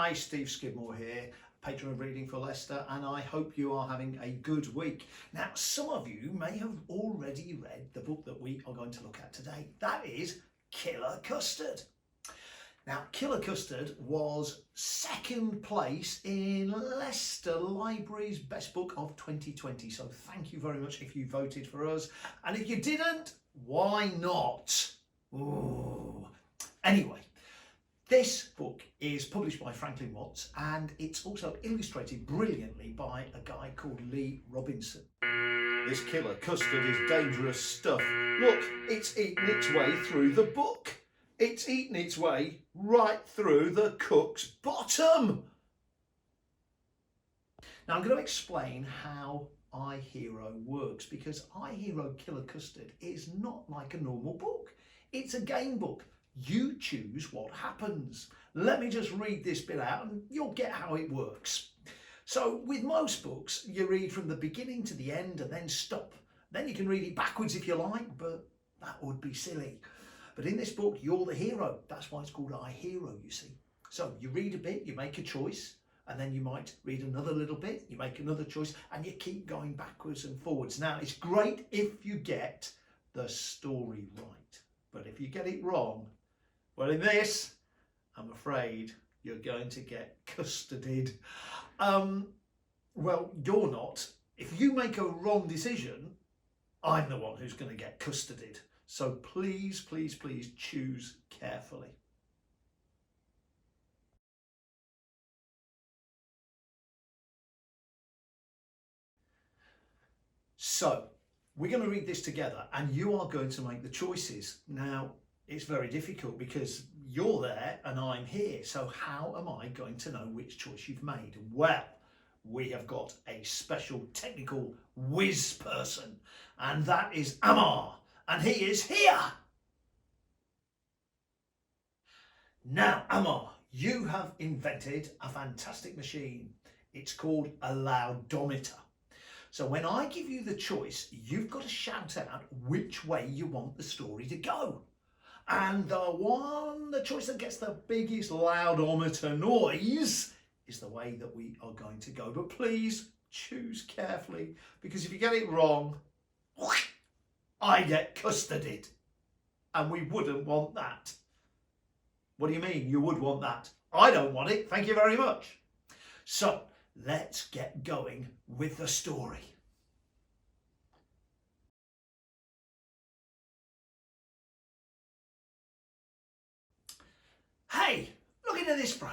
Hi, Steve Skidmore here, patron of Reading for Leicester, and I hope you are having a good week. Now, some of you may have already read the book that we are going to look at today. That is Killer Custard. Now, Killer Custard was second place in Leicester Library's Best Book of 2020. So thank you very much if you voted for us. And if you didn't, why not? Ooh. Anyway, this book is published by Franklin Watts and it's also illustrated brilliantly by a guy called Lee Robinson. This Killer Custard is dangerous stuff. Look, it's eaten its way through the book. It's eaten its way right through the cook's bottom. Now I'm going to explain how iHero works, because iHero Killer Custard is not like a normal book. It's a game book. You choose what happens. Let me just read this bit out and you'll get how it works. So with most books, you read from the beginning to the end and then stop. Then you can read it backwards if you like, but that would be silly. But in this book, you're the hero. That's why it's called iHero, you see. So you read a bit, you make a choice, and then you might read another little bit, you make another choice, and you keep going backwards and forwards. Now, it's great if you get the story right. But if you get it wrong, well, in this, I'm afraid you're going to get custarded. Well, you're not. If you make a wrong decision, I'm the one who's going to get custarded. So please, please, please choose carefully. So we're going to read this together and you are going to make the choices. Now, it's very difficult because you're there and I'm here. So how am I going to know which choice you've made? Well, we have got a special technical whiz person, and that is Amar, and he is here. Now, Amar, you have invented a fantastic machine. It's called a loudometer. So when I give you the choice, you've got to shout out which way you want the story to go. And the choice that gets the biggest loudometer noise is the way that we are going to go. But please choose carefully, because if you get it wrong, I get custarded. And we wouldn't want that. What do you mean you would want that? I don't want it, thank you very much. So let's get going with the story. Hey, look into this frame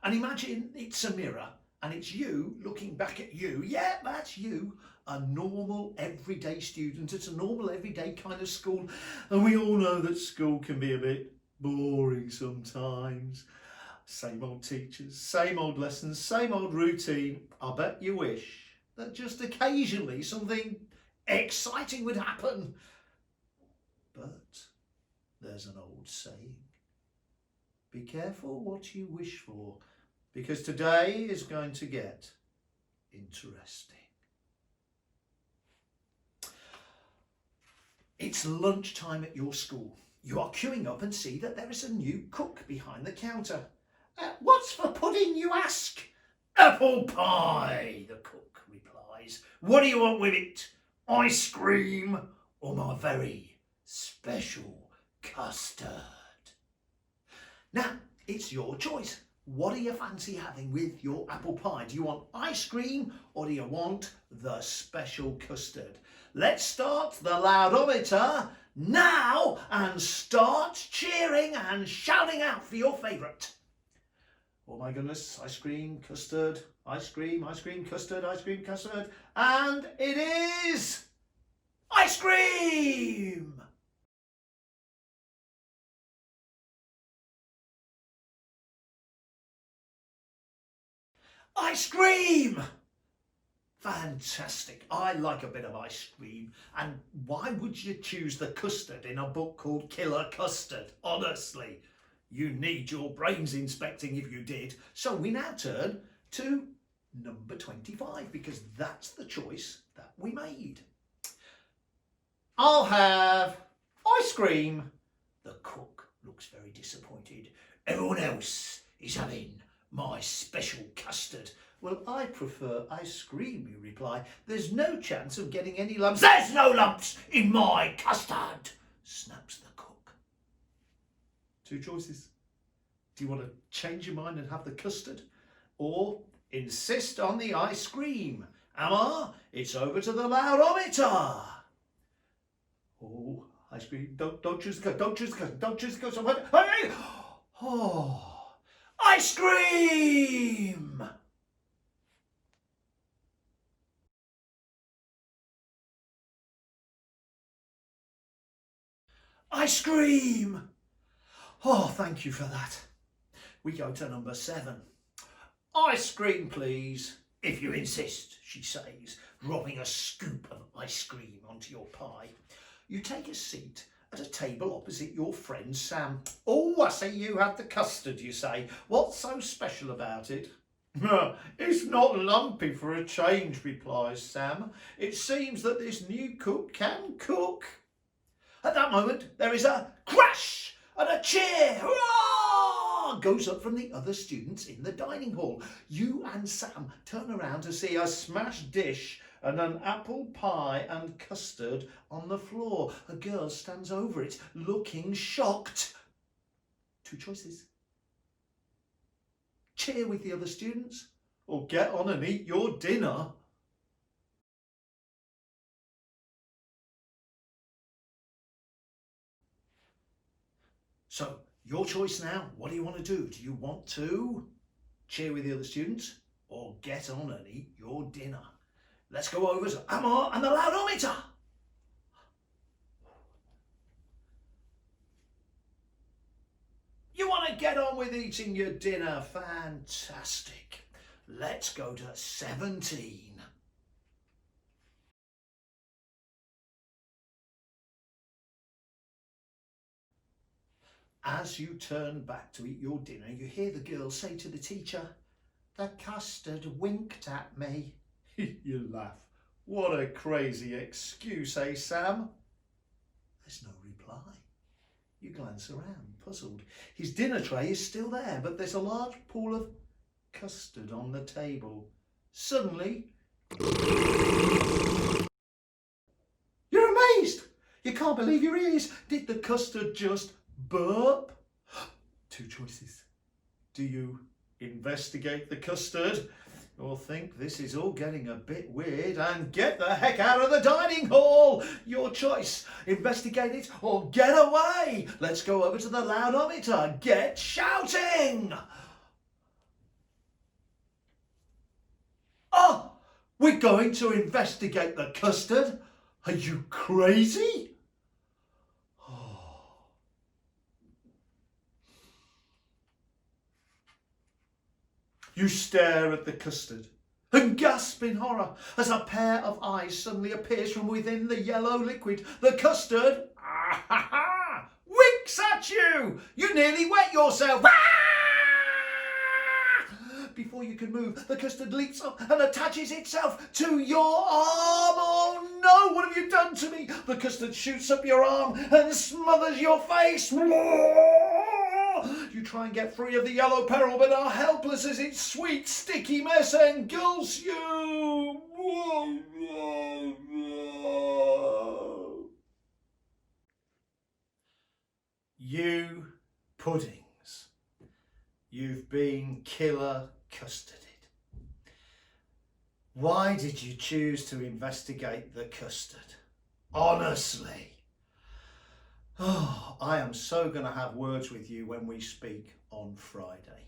and imagine it's a mirror and it's you looking back at you. Yeah, that's you, a normal everyday student. It's a normal everyday kind of school, and we all know that school can be a bit boring sometimes. Same old teachers, same old lessons, same old routine. I bet you wish that just occasionally something exciting would happen. But there's an old saying. Be careful what you wish for, because today is going to get interesting. It's lunchtime at your school. You are queuing up and see that there is a new cook behind the counter. What's for pudding, you ask? Apple pie, the cook replies. What do you want with it? Ice cream or my very special custard? Now, it's your choice. What do you fancy having with your apple pie? Do you want ice cream or do you want the special custard? Let's start the loudometer now and start cheering and shouting out for your favourite. Oh my goodness, ice cream, custard, ice cream, custard, ice cream, custard. And it is ice cream! Ice cream! Fantastic. I like a bit of ice cream. And why would you choose the custard in a book called Killer Custard? Honestly, you need your brains inspecting if you did. So we now turn to number 25, because that's the choice that we made. I'll have ice cream. The cook looks very disappointed. Everyone else is having My special custard. Well, I prefer ice cream, you reply. There's no chance of getting any lumps. There's no lumps in my custard, snaps the cook. Two choices. Do you want to change your mind and have the custard? Or insist on the ice cream? Amma, it's over to the loudometer. Oh, ice cream. Don't choose the custard. Don't choose the custard. Don't choose the custard. Hey! Oh, ice cream! Ice cream! Oh, thank you for that. We go to number 7. Ice cream, please, if you insist, she says, dropping a scoop of ice cream onto your pie. You take a seat at a table opposite your friend Sam. Oh, I see you had the custard, you say. What's so special about it? It's not lumpy for a change, replies Sam. It seems that this new cook can cook. At that moment, there is a crash and a cheer. Hurrah! Goes up from the other students in the dining hall. You and Sam turn around to see a smashed dish and an apple pie and custard on the floor. A girl stands over it, looking shocked. Two choices. Cheer with the other students, or get on and eat your dinner. So, your choice now. What do you want to do? Do you want to cheer with the other students or get on and eat your dinner? Let's go over to Amma and the loudometer. You want to get on with eating your dinner? Fantastic. Let's go to 17. As you turn back to eat your dinner, you hear the girl say to the teacher, "The custard winked at me." You laugh. What a crazy excuse, eh, Sam? There's no reply. You glance around, puzzled. His dinner tray is still there, but there's a large pool of custard on the table. Suddenly, you're amazed. You can't believe your ears. Did the custard just burp? Two choices. Do you investigate the custard, or think this is all getting a bit weird and get the heck out of the dining hall? Your choice. Investigate it or get away. Let's go over to the loudometer. Get shouting. Oh, we're going to investigate the custard? Are you crazy? You stare at the custard and gasp in horror as a pair of eyes suddenly appears from within the yellow liquid. The custard winks at you. You nearly wet yourself. Before you can move, the custard leaps up and attaches itself to your arm. Oh no, what have you done to me? The custard shoots up your arm and smothers your face. You try and get free of the yellow peril, but are helpless as its sweet, sticky mess engulfs you. You puddings. You've been killer custarded. Why did you choose to investigate the custard? Honestly. Oh, I am so going to have words with you when we speak on Friday.